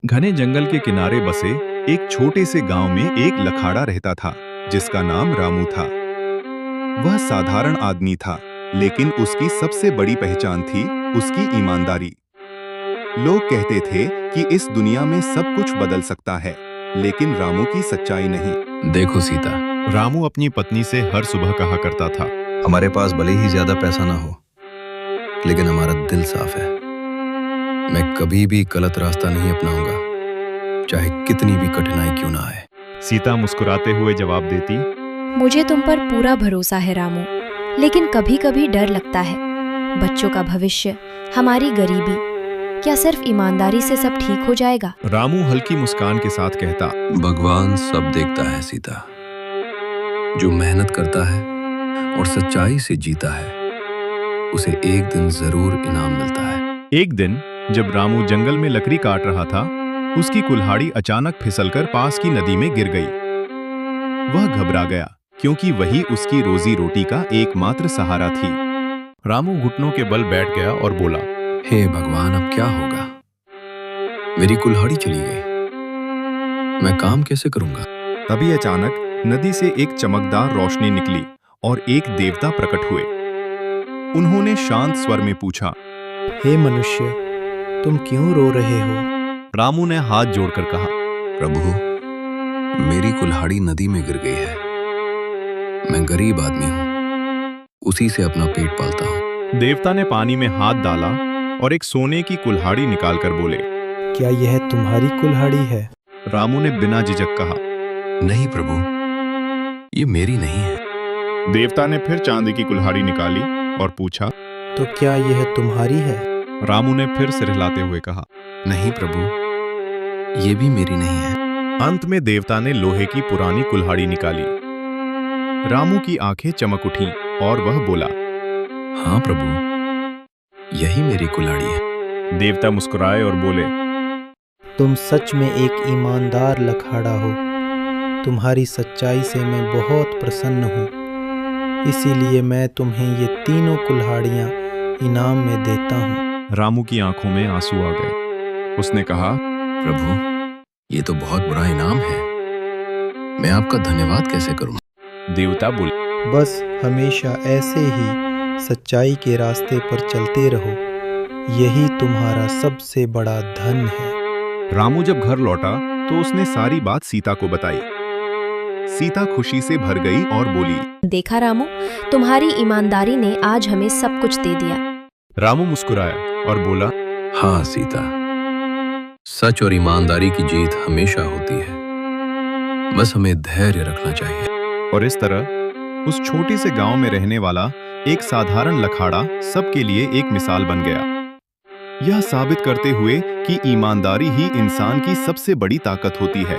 घने जंगल के किनारे बसे एक छोटे से गांव में एक लखाड़ा रहता था जिसका नाम रामू था। वह साधारण आदमी था, लेकिन उसकी सबसे बड़ी पहचान थी उसकी ईमानदारी। लोग कहते थे कि इस दुनिया में सब कुछ बदल सकता है, लेकिन रामू की सच्चाई नहीं। देखो सीता, रामू अपनी पत्नी से हर सुबह कहा करता था, हमारे पास भले ही ज्यादा पैसा ना हो, लेकिन हमारा दिल साफ है। मैं कभी भी गलत रास्ता नहीं अपनाऊंगा, चाहे कितनी भी कठिनाई क्यों ना आए। सीता मुस्कुराते हुए जवाब देती, मुझे तुम पर पूरा भरोसा है रामू, लेकिन कभी कभी डर लगता है। बच्चों का भविष्य, हमारी गरीबी, क्या सिर्फ ईमानदारी से सब ठीक हो जाएगा? रामू हल्की मुस्कान के साथ कहता, भगवान सब देखता है सीता। जो मेहनत करता है और सच्चाई से जीता है, उसे एक दिन जरूर इनाम मिलता है। एक दिन जब रामू जंगल में लकड़ी काट रहा था, उसकी कुल्हाड़ी अचानक फिसलकर पास की नदी में गिर गई। वह घबरा गया, क्योंकि वही उसकी रोजी रोटी का एकमात्र सहारा थी। रामू घुटनों के बल बैठ गया और बोला, हे भगवान, अब क्या होगा? मेरी कुल्हाड़ी चली गई, मैं काम कैसे करूंगा? तभी अचानक नदी से एक चमकदार रोशनी निकली और एक देवता प्रकट हुए। उन्होंने शांत स्वर में पूछा, हे मनुष्य, तुम क्यों रो रहे हो? रामू ने हाथ जोड़कर कहा, प्रभु, मेरी कुल्हाड़ी नदी में गिर गई है। मैं गरीब आदमी हूँ, उसी से अपना पेट पालता हूँ। देवता ने पानी में हाथ डाला और एक सोने की कुल्हाड़ी निकालकर बोले, क्या यह तुम्हारी कुल्हाड़ी है? रामू ने बिना झिझक कहा, नहीं प्रभु, ये मेरी नहीं है। देवता ने फिर चांदी की कुल्हाड़ी निकाली और पूछा, तो क्या यह तुम्हारी है? रामू ने फिर सिर हिलाते हुए कहा, नहीं प्रभु, ये भी मेरी नहीं है। अंत में देवता ने लोहे की पुरानी कुल्हाड़ी निकाली। रामू की आंखें चमक उठीं और वह बोला, हाँ प्रभु, यही मेरी कुल्हाड़ी है। देवता मुस्कुराए और बोले, तुम सच में एक ईमानदार लखाड़ा हो। तुम्हारी सच्चाई से मैं बहुत प्रसन्न हूँ, इसीलिए मैं तुम्हें ये तीनों कुल्हाड़ियाँ इनाम में देता हूँ। रामू की आंखों में आंसू आ गए। उसने कहा, प्रभु, ये तो बहुत बुरा इनाम है। मैं आपका धन्यवाद कैसे करूं? देवता बोले, बस हमेशा ऐसे ही सच्चाई के रास्ते पर चलते रहो, यही तुम्हारा सबसे बड़ा धन है। रामू जब घर लौटा तो उसने सारी बात सीता को बताई। सीता खुशी से भर गई और बोली, देखा रामू, तुम्हारी ईमानदारी ने आज हमें सब कुछ दे दिया। रामू मुस्कुराया और बोला, हाँ सीता, सच और ईमानदारी की जीत हमेशा होती है। बस हमें धैर्य रखना चाहिए। और इस तरह उस छोटे से गांव में रहने वाला एक साधारण लखाड़ा सबके लिए एक मिसाल बन गया, यह साबित करते हुए कि ईमानदारी ही इंसान की सबसे बड़ी ताकत होती है।